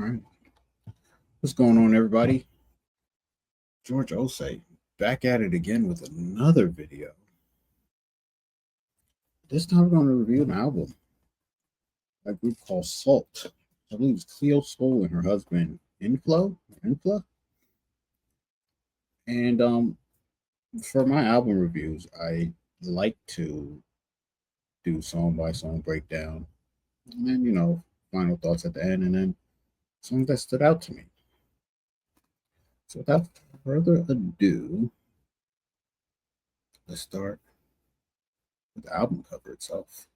right. What's going on, everybody? George Osei back at it again with another video. This time we're going to review an album, a group called Sault. I believe it's Cleo Soul and her husband Infla. And for my album reviews, I like to do song by song breakdown, and then final thoughts at the end, and then songs that stood out to me. So without further ado, let's start with the album cover itself.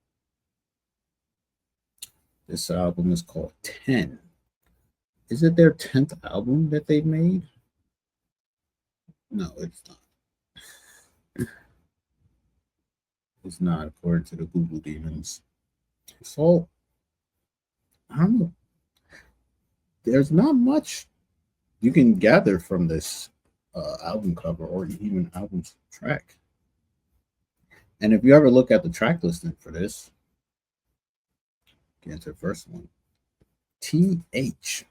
This album is called 10. Is it their 10th album that they've made? No, it's not. It's not, according to the Google demons. So, I don't know. There's not much you can gather from this album cover or even album track. And if you ever look at the track listing for this, get into the first one. TH.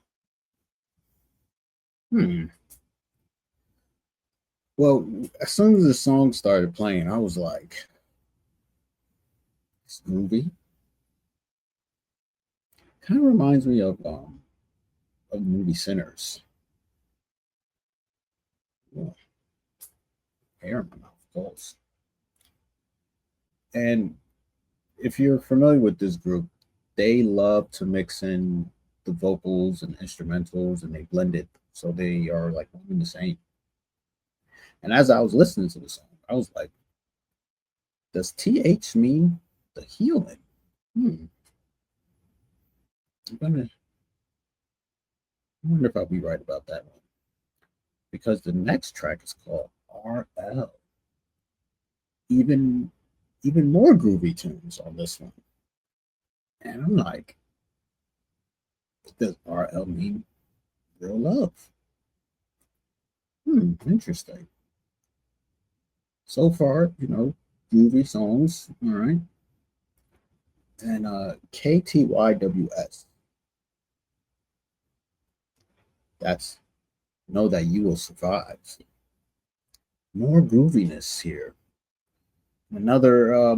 Well, as soon as the song started playing, I was like, this movie kind of reminds me of the movie Sinners. Oh, hair in my mouth falls. And if you're familiar with this group, they love to mix in the vocals and instrumentals, and they blend it so they are like one and the same. And as I was listening to the song, I was like, does TH mean the healing? I wonder if I'll be right about that one. Because the next track is called RL. Even more groovy tunes on this one. And I'm like, does RL mean real love? Interesting. So far, groovy songs, all right. And KTYWS. That's Know That You Will Survive. More grooviness here. Another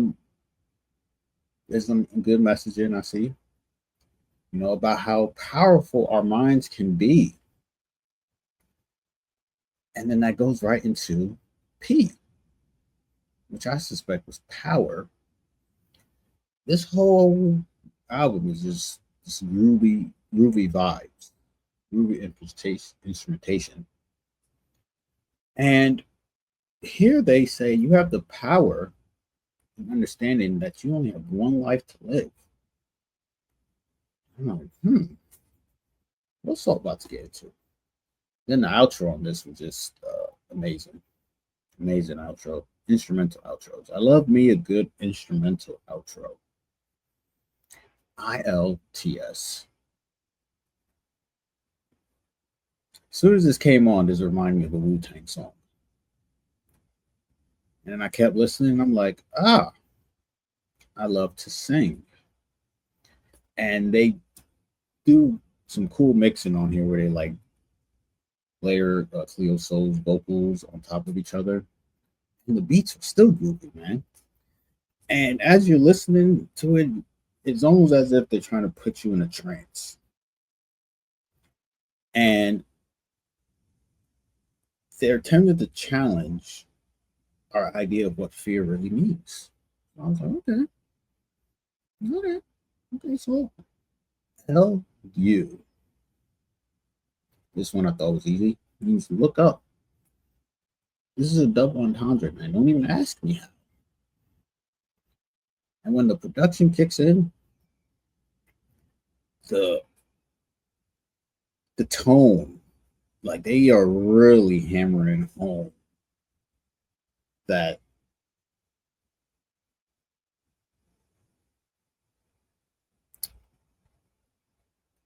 there's some good messaging I see. About how powerful our minds can be. And then that goes right into P, which I suspect was power. This whole album is just this groovy vibes, groovy instrumentation. And here they say you have the power and understanding that you only have one life to live. I'm like, what's Sault about to get into? Then the outro on this was just amazing. Amazing outro. Instrumental outros. I love me a good instrumental outro. ILTS. As soon as this came on, this reminded me of a Wu-Tang song. And I kept listening. I'm like, I love to sing. And they do some cool mixing on here where they like layer Cleo Soul's vocals on top of each other. And the beats are still groovy, man. And as you're listening to it, it's almost as if they're trying to put you in a trance. And they're attempting to challenge our idea of what fear really means. I was like, okay, so LU. This one I thought was easy. It means look up. This is a double entendre, man. Don't even ask me how. And when the production kicks in, the tone, like they are really hammering home that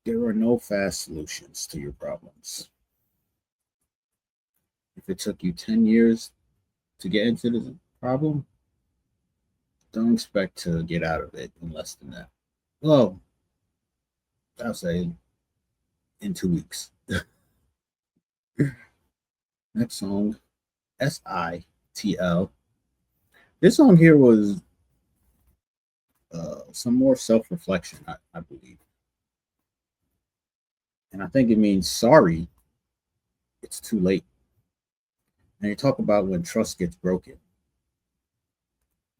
there are no fast solutions to your problems. If it took you 10 years to get into the problem, don't expect to get out of it in less than that. Well, I'll say in 2 weeks. Next song, SITL. This song here was some more self reflection, I believe. And I think it means sorry, it's too late. And you talk about when trust gets broken.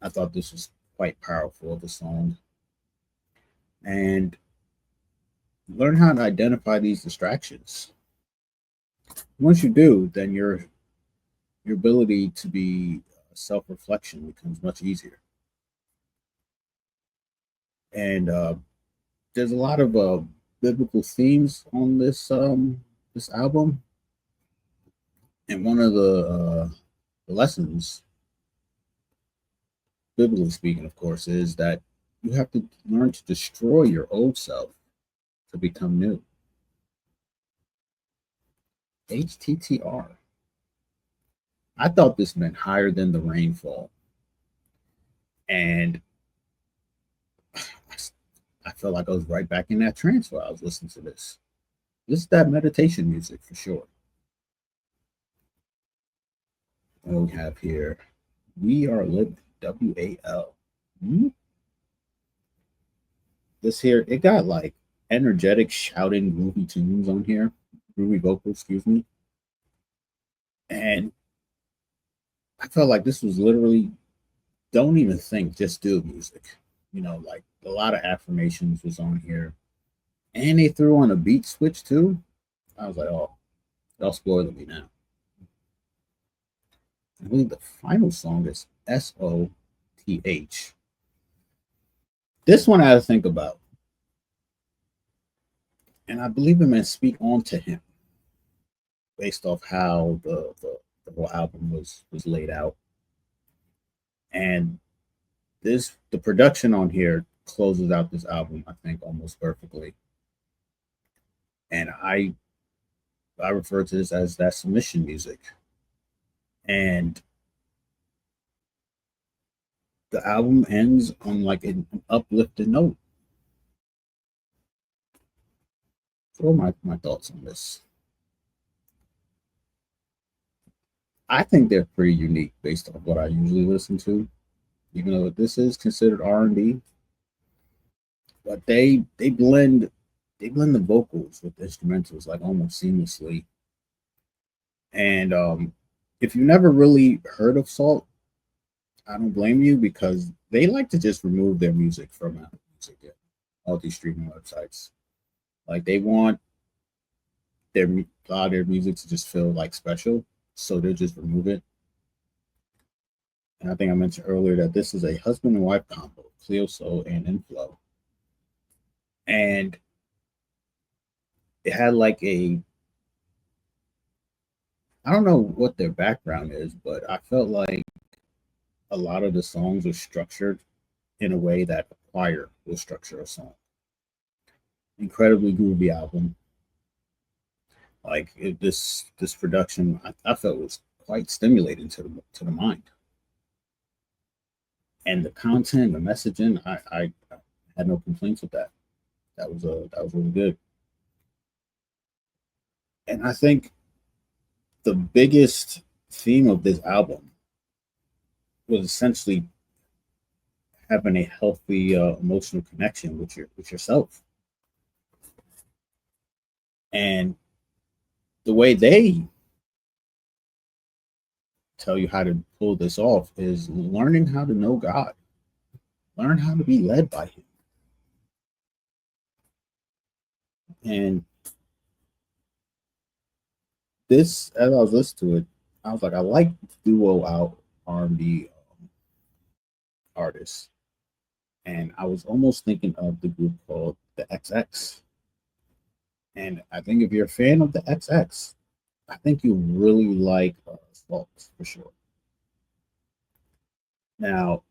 I thought this was quite powerful of a song. And learn how to identify these distractions. Once you do, then your ability to be self reflection becomes much easier. And there's a lot of biblical themes on this album, and one of the lessons, biblically speaking, of course, is that you have to learn to destroy your old self to become new. HTTR. I thought this meant higher than the rainfall, and I felt like I was right back in that trance while I was listening to this. This is that meditation music for sure. And we have here, We Are Living, WAL. Hmm? This here, it got like energetic shouting groovy tunes on here, groovy vocals, excuse me. And I felt like this was literally don't even think, just do music. Like a lot of affirmations was on here. And they threw on a beat switch too. I was like, oh, y'all spoiling me now. I believe the final song is SOTH. This one I had to think about. And I believe it meant speak on to him based off how the whole album was laid out. And the production on here closes out this album, I think, almost perfectly. And I refer to this as that submission music. And the album ends on like an uplifted note. So what are my thoughts on this? I think they're pretty unique based on what I usually listen to, even though this is considered R&B. But they blend the vocals with the instrumentals like almost seamlessly. And if you've never really heard of Sault, I don't blame you because they like to just remove their music from Apple Music and all these streaming websites. Like they want a lot of their music to just feel like special, so they'll just remove it. And I think I mentioned earlier that this is a husband and wife combo, Cleo Soul and Inflow. And it had like I don't know what their background is, but I felt like a lot of the songs were structured in a way that a choir will structure a song. Incredibly groovy album. Like this production, I felt was quite stimulating to the mind, and the content, the messaging, I had no complaints with that. That was really good, and I think the biggest theme of this album was essentially having a healthy emotional connection with yourself, and the way they tell you how to pull this off is learning how to know God, learn how to be led by Him. And this, as I was listening to it, I was like, I like duo out R&B artists, and I was almost thinking of the group called the XX. And I think if you're a fan of the XX, I think you really like Salt for sure. Now,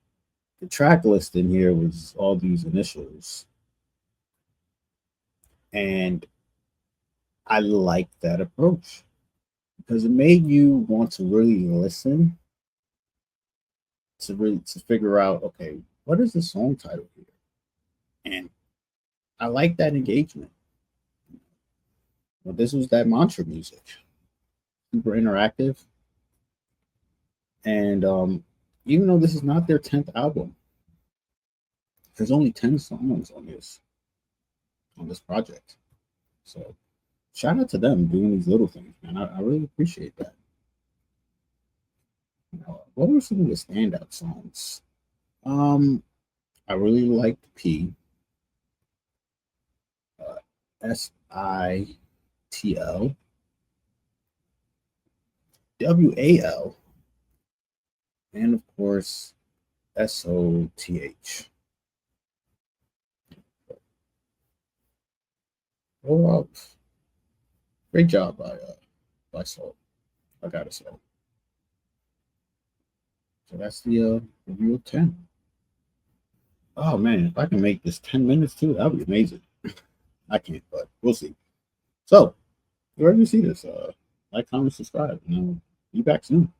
the track list in here was all these initials, and I like that approach because it made you want to really listen to figure out, okay, what is the song title here? And I like that engagement. But this was that mantra music, super interactive, and even though this is not their 10th album, there's only 10 songs on this project. So shout out to them doing these little things, man. I really appreciate that. What were some of the standout songs? Um, I really liked SITL, WAL, and of course SOTH. Overall, great job by Sault. I gotta say. So that's the review of 10. Oh man, if I can make this 10 minutes too, that would be amazing. I can't, but we'll see. So, wherever you see this, like, comment, subscribe, and I'll be back soon.